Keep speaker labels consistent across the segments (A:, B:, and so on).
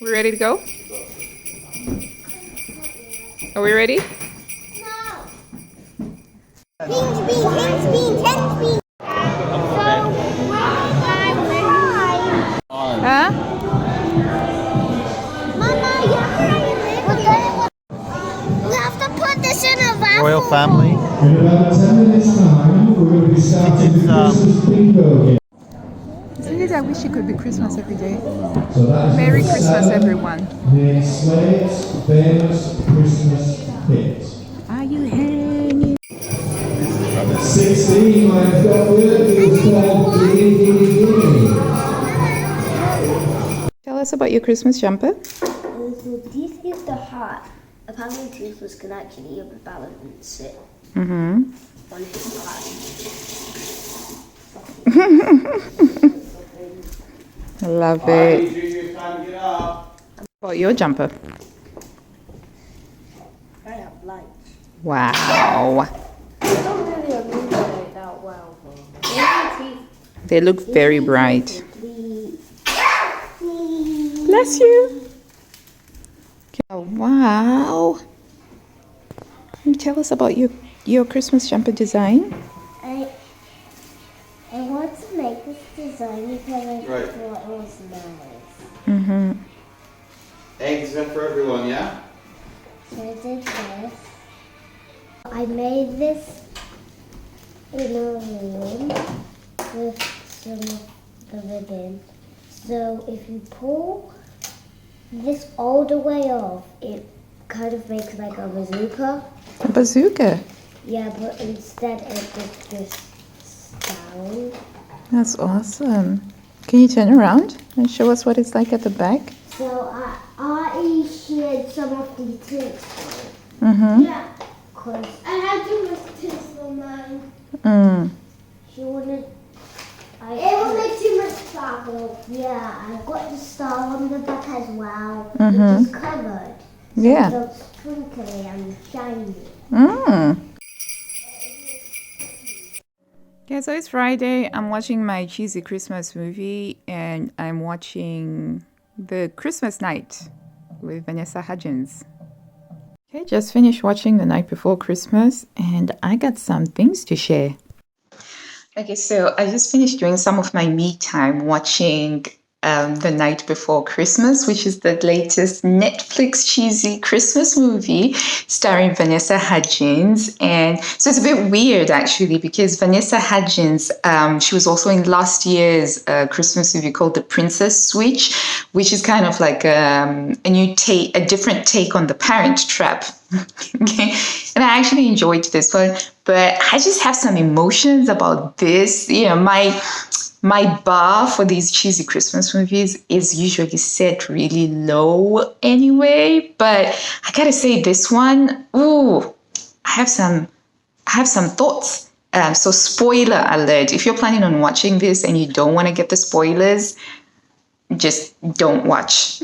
A: We ready to go? Are we ready?
B: No. Beans, beans, hens, beans, hens, beans.
A: Huh?
B: Mama, you have to put this in a raffle.
C: Royal family.
D: In about 10 minutes time, we're going to be starting the Christmas bingo game.
A: Thing is, I wish it could be Christmas every day.
D: So that is
A: Merry
D: number
A: Christmas,
D: 7,
A: everyone.
D: the Slade's famous Christmas hit.
A: Are you hanging?
D: 16, I've got with it, is called Giddy Giddy Giddy.
A: Tell us about your Christmas jumper.
E: So this is the heart. Apparently Toothless can actually balance it
A: Mm-hmm.
E: on his heart.
A: I love it. About your jumper.
E: I have lights.
A: Wow.
E: I don't really illuminate that well.
A: They look very bright. Bless you. Oh, wow. Can you tell us about your Christmas jumper design?
E: I want to make this design because I thought it was nice.
A: Mm-hmm.
C: Eggs are for everyone, yeah?
E: So I did this. I made this in a room with some of the ribbon. So if you pull this all the way off, it kind of makes like a bazooka.
A: A bazooka.
E: Yeah, but instead it just down.
A: That's awesome. Can you turn around and show us what it's like at the back?
E: So I shared some of the tips.
A: Mm-hmm.
E: Yeah. Cause I had too much tips for mine.
A: Mm.
E: She wanted. It was like too much sparkle. Yeah, I got the star on the back as well.
A: Mhm.
E: Which is covered. So
A: Yeah.
E: it looks twinkly and shiny.
A: Mm. Okay, so it's Friday. I'm watching my cheesy Christmas movie and I'm watching The Christmas Night with Vanessa Hudgens. Okay, just finished watching The Night Before Christmas and I got some things to share. Okay, so I just finished doing some of my me time watching The Night Before Christmas, which is the latest Netflix cheesy Christmas movie starring Vanessa Hudgens. And so it's a bit weird actually because Vanessa Hudgens, she was also in last year's Christmas movie called The Princess Switch, which is kind of like a different take on The Parent Trap. Okay, and I actually enjoyed this one, but I just have some emotions about this. You know, my bar for these cheesy Christmas movies is usually set really low anyway, but I gotta say this one, ooh, I have some thoughts. So spoiler alert, if you're planning on watching this and you don't want to get the spoilers, just don't watch.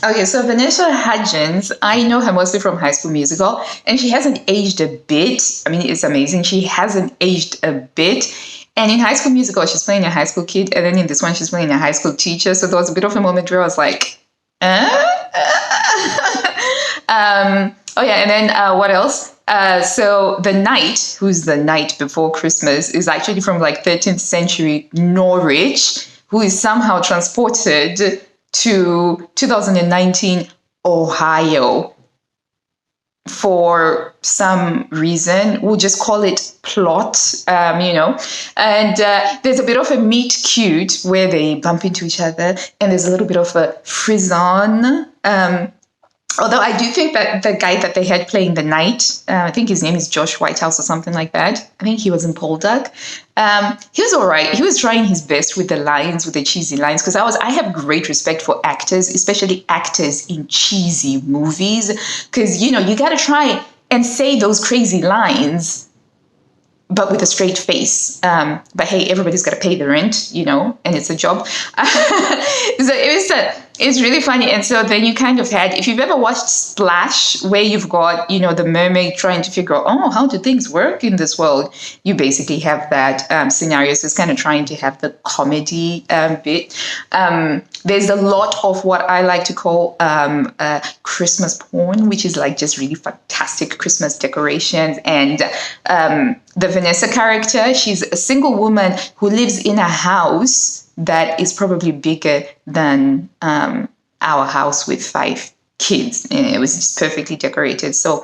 A: Okay, so Vanessa Hudgens, I know her mostly from High School Musical, and she hasn't aged a bit. I mean, it's amazing. She hasn't aged a bit. And in High School Musical, she's playing a high school kid, and then in this one, she's playing a high school teacher. So there was a bit of a moment where I was like, oh yeah, and then what else? So the knight, who's the knight before Christmas, is actually from like 13th century Norwich, who is somehow transported to 2019 Ohio for some reason. We'll just call it plot, and there's a bit of a meet cute where they bump into each other and there's a little bit of a frisson. Although I do think that the guy that they had playing the knight, I think his name is Josh Whitehouse or something like that. I think he was in Poldark. He was all right. He was trying his best with the lines, with the cheesy lines, because I have great respect for actors, especially actors in cheesy movies, because, you got to try and say those crazy lines, but with a straight face. But hey, everybody's got to pay the rent, and it's a job. So it was It's really funny. And so then you kind of had, if you've ever watched Splash, where you've got, the mermaid trying to figure out, oh, how do things work in this world? You basically have that scenario. So it's kind of trying to have the comedy bit. There's a lot of what I like to call Christmas porn, which is like just really fantastic Christmas decorations. And the Vanessa character, she's a single woman who lives in a house that is probably bigger than our house with 5 kids. And it was just perfectly decorated. So,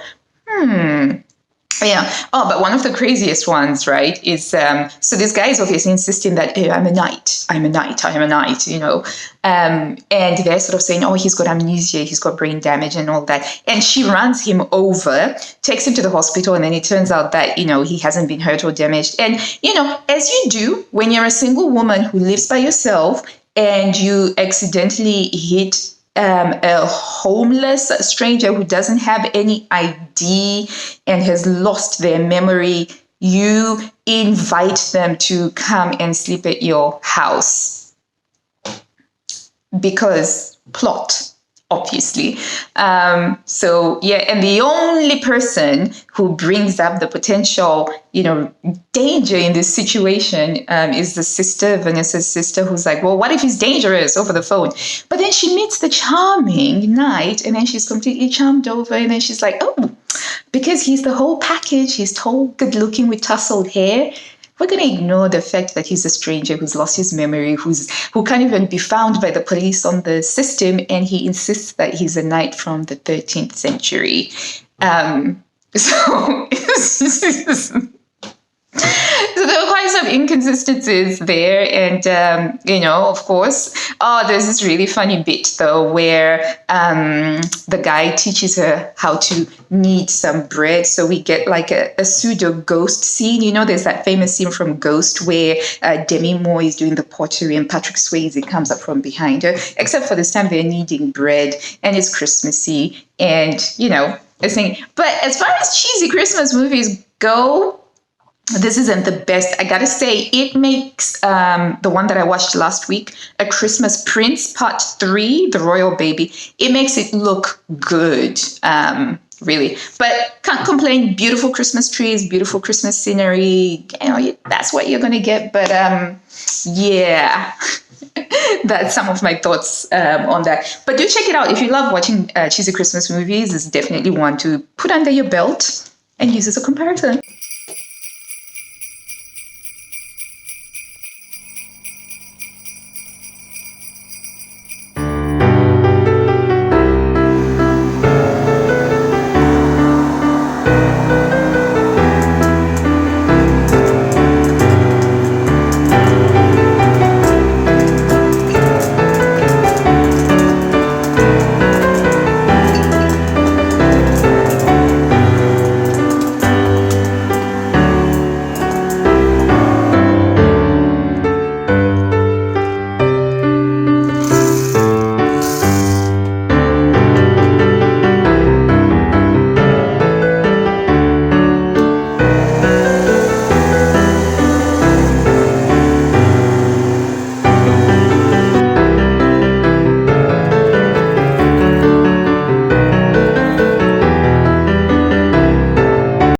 A: yeah. Oh, but one of the craziest ones, right, is so this guy is obviously insisting that I'm a knight, and they're sort of saying, oh, he's got amnesia, he's got brain damage and all that. And she runs him over, takes him to the hospital, and then it turns out that, he hasn't been hurt or damaged. And, as you do when you're a single woman who lives by yourself and you accidentally hit a homeless stranger who doesn't have any ID and has lost their memory, you invite them to come and sleep at your house. Because plot, obviously. So, yeah, and the only person who brings up the potential, danger in this situation is the sister, Vanessa's sister, who's like, well, what if he's dangerous over the phone? But then she meets the charming knight, and then she's completely charmed over, and then she's like, oh, because he's the whole package, he's tall, good looking with tousled hair, we're going to ignore the fact that he's a stranger who's lost his memory, who can't even be found by the police on the system, and he insists that he's a knight from the 13th century. So there were quite some inconsistencies there. And, of course, there's this really funny bit, though, where the guy teaches her how to knead some bread. So we get like a pseudo ghost scene. There's that famous scene from Ghost where Demi Moore is doing the pottery and Patrick Swayze comes up from behind her. Except for this time, they're kneading bread and it's Christmassy. And, it's thing. But as far as cheesy Christmas movies go, this isn't the best. I gotta say, it makes the one that I watched last week, A Christmas Prince Part 3, The Royal Baby, it makes it look good, really. But can't complain. Beautiful Christmas trees, beautiful Christmas scenery. That's what you're gonna get. But yeah. That's some of my thoughts on that. But do check it out. If you love watching cheesy Christmas movies, it's definitely one to put under your belt and use as a comparison.